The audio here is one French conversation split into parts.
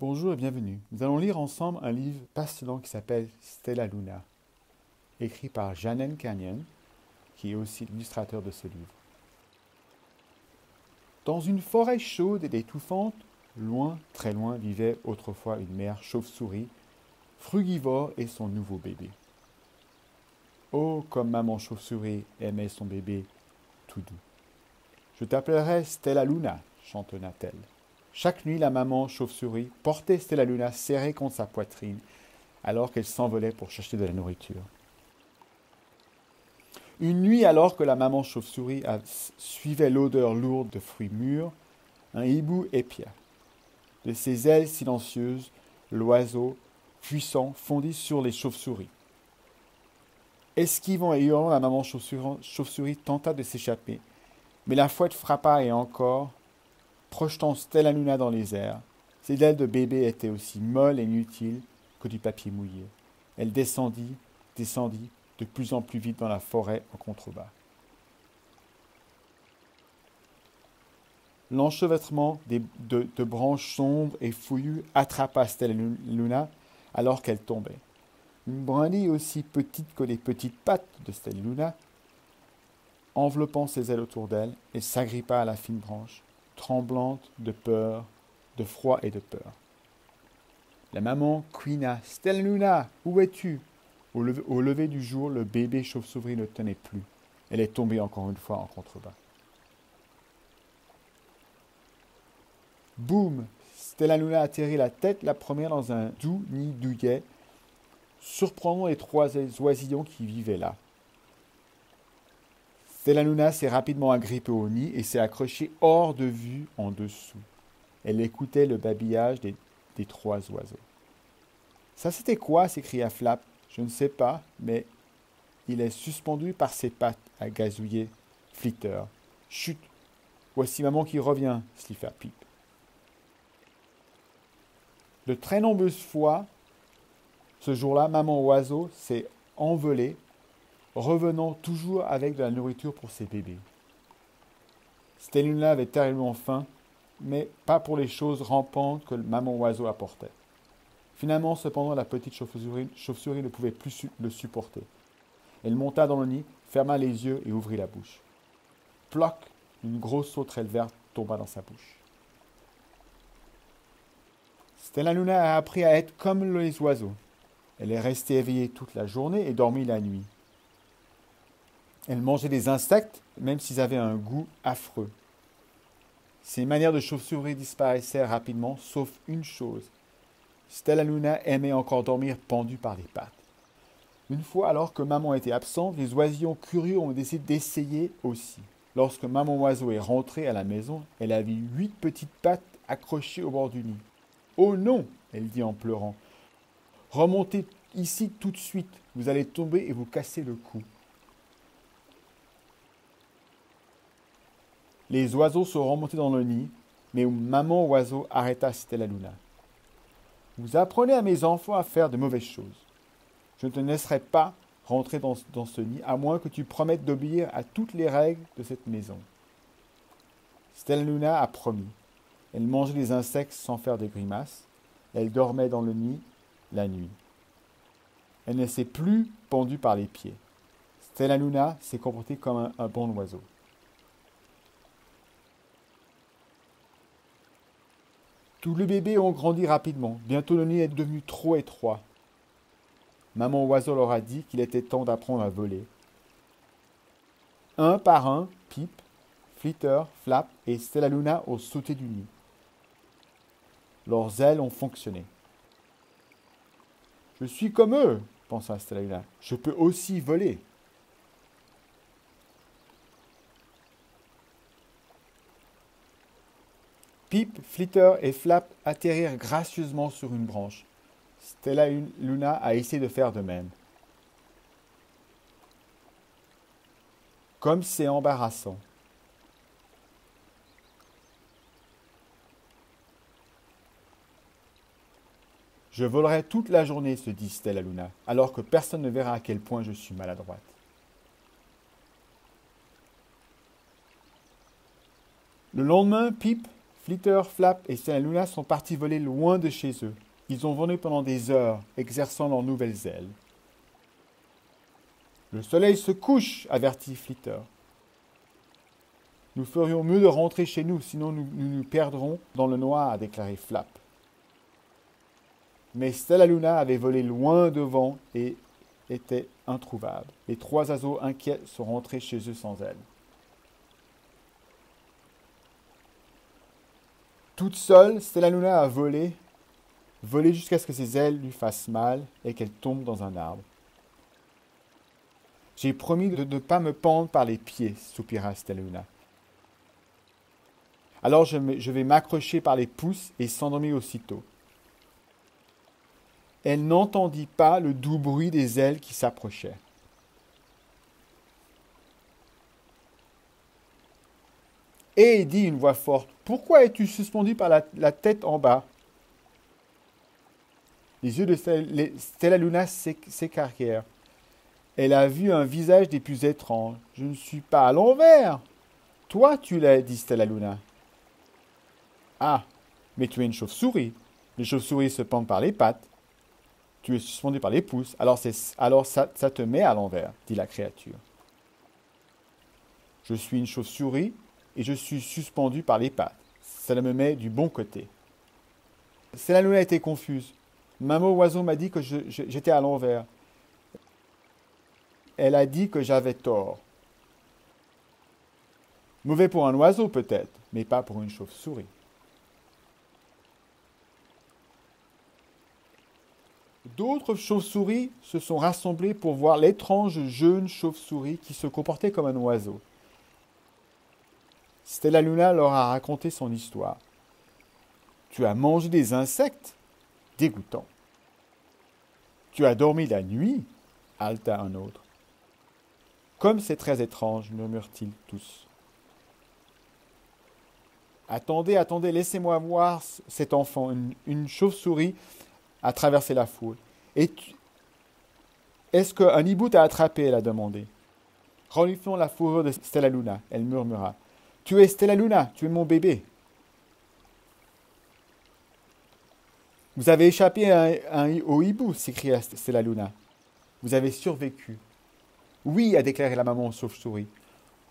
Bonjour et bienvenue. Nous allons lire ensemble un livre passionnant qui s'appelle Stellaluna, écrit par Janen Canyon, qui est aussi l'illustrateur de ce livre. Dans une forêt chaude et étouffante, loin, très loin, vivait autrefois une mère chauve-souris, frugivore et son nouveau bébé. Oh, comme maman chauve-souris aimait son bébé tout doux. Je t'appellerai Stellaluna, chantonna-t-elle. Chaque nuit, la maman chauve-souris portait Stellaluna serrée contre sa poitrine, alors qu'elle s'envolait pour chercher de la nourriture. Une nuit, alors que la maman chauve-souris suivait l'odeur lourde de fruits mûrs, un hibou épia. De ses ailes silencieuses, l'oiseau puissant fondit sur les chauves-souris. Esquivant et hurlant, la maman chauve-souris tenta de s'échapper, mais la fouette frappa et encore, projetant Stellaluna dans les airs. Ses ailes de bébé étaient aussi molles et inutiles que du papier mouillé. Elle descendit, de plus en plus vite dans la forêt en contrebas. L'enchevêtrement de branches sombres et fouillues attrapa Stellaluna alors qu'elle tombait. Une brindille aussi petite que les petites pattes de Stellaluna, enveloppant ses ailes autour d'elle, et s'agrippa à la fine branche, tremblante de peur, de froid et de peur. La maman couina. « Stellaluna, où es-tu » Au lever du jour, le bébé chauve-souris ne tenait plus. Elle est tombée encore une fois en contrebas. Boum! Stellaluna atterrit la tête la première dans un doux nid douillet, surprenant les trois oisillons qui vivaient là. Stellaluna s'est rapidement agrippée au nid et s'est accrochée hors de vue en dessous. Elle écoutait le babillage des trois oiseaux. « Ça c'était quoi » s'écria Flap. « Je ne sais pas, mais il est suspendu par ses pattes, » a gazouillé Flitter. « Chut, voici maman qui revient » sniffa Pip. De très nombreuses fois, ce jour-là, maman oiseau s'est envolée, revenant toujours avec de la nourriture pour ses bébés. Stellaluna avait terriblement faim, mais pas pour les choses rampantes que maman oiseau apportait. Finalement, cependant, la petite chauve-souris ne pouvait plus le supporter. Elle monta dans le nid, ferma les yeux et ouvrit la bouche. Ploc! Une grosse sauterelle verte tomba dans sa bouche. Stellaluna a appris à être comme les oiseaux. Elle est restée éveillée toute la journée et dormit la nuit. Elle mangeait des insectes, même s'ils avaient un goût affreux. Ses manières de chauve-souris disparaissaient rapidement, sauf une chose. Stellaluna aimait encore dormir pendue par les pattes. Une fois, alors que maman était absente, les oisillons curieux ont décidé d'essayer aussi. Lorsque maman oiseau est rentrée à la maison, elle avait 8 petites pattes accrochées au bord du nid. « Oh non !» elle dit en pleurant. « Remontez ici tout de suite, vous allez tomber et vous casser le cou. » Les oiseaux sont remontés dans le nid, mais maman oiseau arrêta Stellaluna. « Vous apprenez à mes enfants à faire de mauvaises choses. Je ne te laisserai pas rentrer dans ce nid, à moins que tu promettes d'obéir à toutes les règles de cette maison. » Stellaluna a promis. Elle mangeait des insectes sans faire des grimaces. Elle dormait dans le nid la nuit. Elle ne s'est plus pendue par les pieds. Stellaluna s'est comportée comme un bon oiseau. Tous les bébés ont grandi rapidement. Bientôt le nid est devenu trop étroit. Maman oiseau leur a dit qu'il était temps d'apprendre à voler. Un par un, Pip, Flitter, Flap et Stellaluna ont sauté du nid. Leurs ailes ont fonctionné. « Je suis comme eux, » pensa Stellaluna. « Je peux aussi voler. » Pip, Flitter et Flap atterrirent gracieusement sur une branche. Stellaluna a essayé de faire de même. Comme c'est embarrassant. Je volerai toute la journée, se dit Stellaluna, alors que personne ne verra à quel point je suis maladroite. Le lendemain, Pip, Flitter, Flap et Stellaluna sont partis voler loin de chez eux. Ils ont volé pendant des heures, exerçant leurs nouvelles ailes. Le soleil se couche, avertit Flitter. Nous ferions mieux de rentrer chez nous, sinon nous perdrons dans le noir, a déclaré Flap. Mais Stellaluna avait volé loin devant et était introuvable. Les 3 oiseaux inquiets sont rentrés chez eux sans elle. Toute seule, Stellaluna a volé jusqu'à ce que ses ailes lui fassent mal et qu'elle tombe dans un arbre. J'ai promis de ne pas me pendre par les pieds, soupira Stellaluna. Alors je vais m'accrocher par les pouces et s'endormir aussitôt. Elle n'entendit pas le doux bruit des ailes qui s'approchaient. Et dit une voix forte, « Pourquoi es-tu suspendu par la tête en bas ?» Les yeux de Stellaluna s'écarquèrent. Elle a vu un visage des plus étranges. « Je ne suis pas à l'envers. »« Toi, tu l'as, dit Stellaluna. »« Ah, mais tu es une chauve-souris. Les chauves-souris se pendent par les pattes. Tu es suspendu par les pouces. Alors ça te met à l'envers, dit la créature. Je suis une chauve-souris et je suis suspendu par les pattes. Cela me met du bon côté. Stellaluna était confuse. Maman oiseau m'a dit que j'étais à l'envers. Elle a dit que j'avais tort. Mauvais pour un oiseau peut-être, mais pas pour une chauve-souris. D'autres chauves-souris se sont rassemblées pour voir l'étrange jeune chauve-souris qui se comportait comme un oiseau. Stellaluna leur a raconté son histoire. « Tu as mangé des insectes ? Dégoûtant. »« Tu as dormi la nuit ?» haleta un autre. « Comme c'est très étrange, murmurent-ils tous. »« Attendez, attendez, laissez-moi voir cet enfant. » Une chauve-souris a traversé la foule. « Est-ce qu'un hibou t'a attrapé ?» elle a demandé. Reniflant la fourrure de Stellaluna, elle murmura. « Tu es Stellaluna, tu es mon bébé. » « Vous avez échappé au hibou, s'écria Stellaluna. « Vous avez survécu. »« Oui, a déclaré la maman chauve-souris,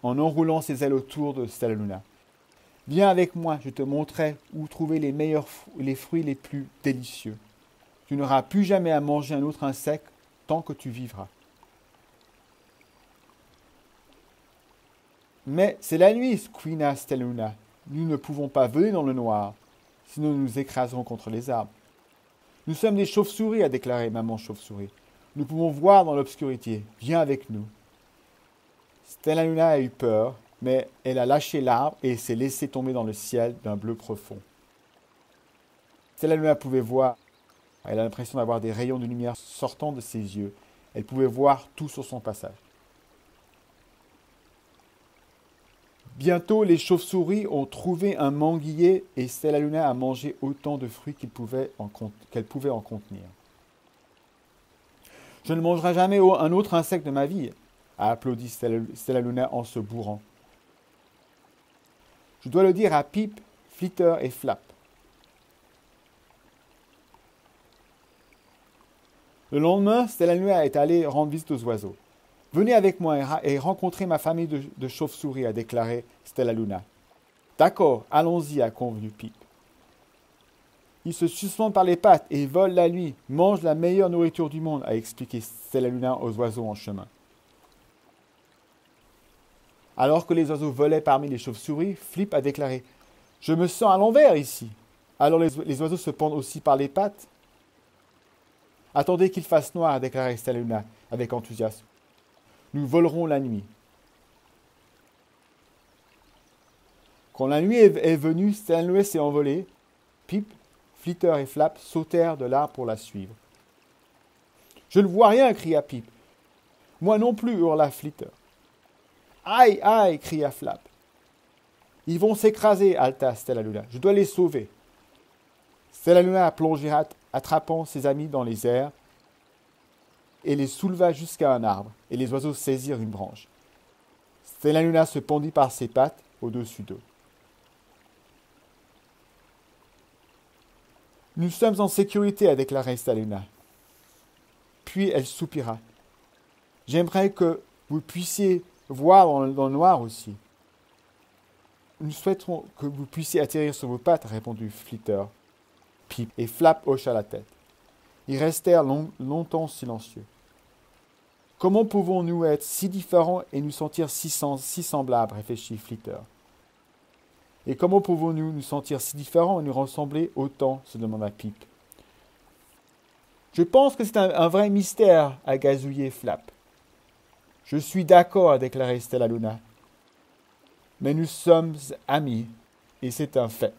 en enroulant ses ailes autour de Stellaluna. « Viens avec moi, je te montrerai où trouver les fruits les plus délicieux. Tu n'auras plus jamais à manger un autre insecte tant que tu vivras. » « Mais c'est la nuit, squeana Stellaluna. Nous ne pouvons pas voler dans le noir, sinon nous nous écraserons contre les arbres. »« Nous sommes des chauves-souris, a déclaré maman chauve-souris. Nous pouvons voir dans l'obscurité. Viens avec nous. » Stellaluna a eu peur, mais elle a lâché l'arbre et s'est laissée tomber dans le ciel d'un bleu profond. Stellaluna pouvait voir. Elle a l'impression d'avoir des rayons de lumière sortant de ses yeux. Elle pouvait voir tout sur son passage. Bientôt, les chauves-souris ont trouvé un manguier et Stellaluna a mangé autant de fruits qu'elle pouvait en contenir. « Je ne mangerai jamais un autre insecte de ma vie, » a applaudi Stellaluna en se bourrant. « Je dois le dire à Pip, Flitter et Flap. » Le lendemain, Stellaluna est allée rendre visite aux oiseaux. « Venez avec moi et rencontrez ma famille de chauves-souris, » a déclaré Stellaluna. « D'accord, allons-y, a convenu Pip. Ils se suspendent par les pattes et volent la nuit, mangent la meilleure nourriture du monde, a expliqué Stellaluna aux oiseaux en chemin. Alors que les oiseaux volaient parmi les chauves-souris, Flip a déclaré « Je me sens à l'envers ici. » Alors les oiseaux se pendent aussi par les pattes. « Attendez qu'il fasse noir, » a déclaré Stellaluna avec enthousiasme. Nous volerons la nuit. Quand la nuit est venue, Stellaluna s'est envolé. Pip, Flitter et Flap sautèrent de l'arbre pour la suivre. « Je ne vois rien !» cria Pip. « Moi non plus !» hurla Flitter. « Aïe, aïe !» cria Flap. « Ils vont s'écraser !» haleta Stellaluna. « Je dois les sauver. » Stellaluna a plongé attrapant ses amis dans les airs et les souleva jusqu'à un arbre, et les oiseaux saisirent une branche. Stellaluna se pendit par ses pattes au-dessus d'eux. Nous sommes en sécurité, a déclaré Staluna. Puis elle soupira. J'aimerais que vous puissiez voir dans le noir aussi. Nous souhaiterons que vous puissiez atterrir sur vos pattes, répondit Flitter. Pip et Flap hocha la tête. Ils restèrent longtemps silencieux. Comment pouvons-nous être si différents et nous sentir si semblables, réfléchit Flitter. Et comment pouvons-nous nous sentir si différents et nous ressembler autant, se demanda Pip. Je pense que c'est un vrai mystère, a gazouillé Flap. Je suis d'accord, a déclaré Stellaluna. Mais nous sommes amis, et c'est un fait.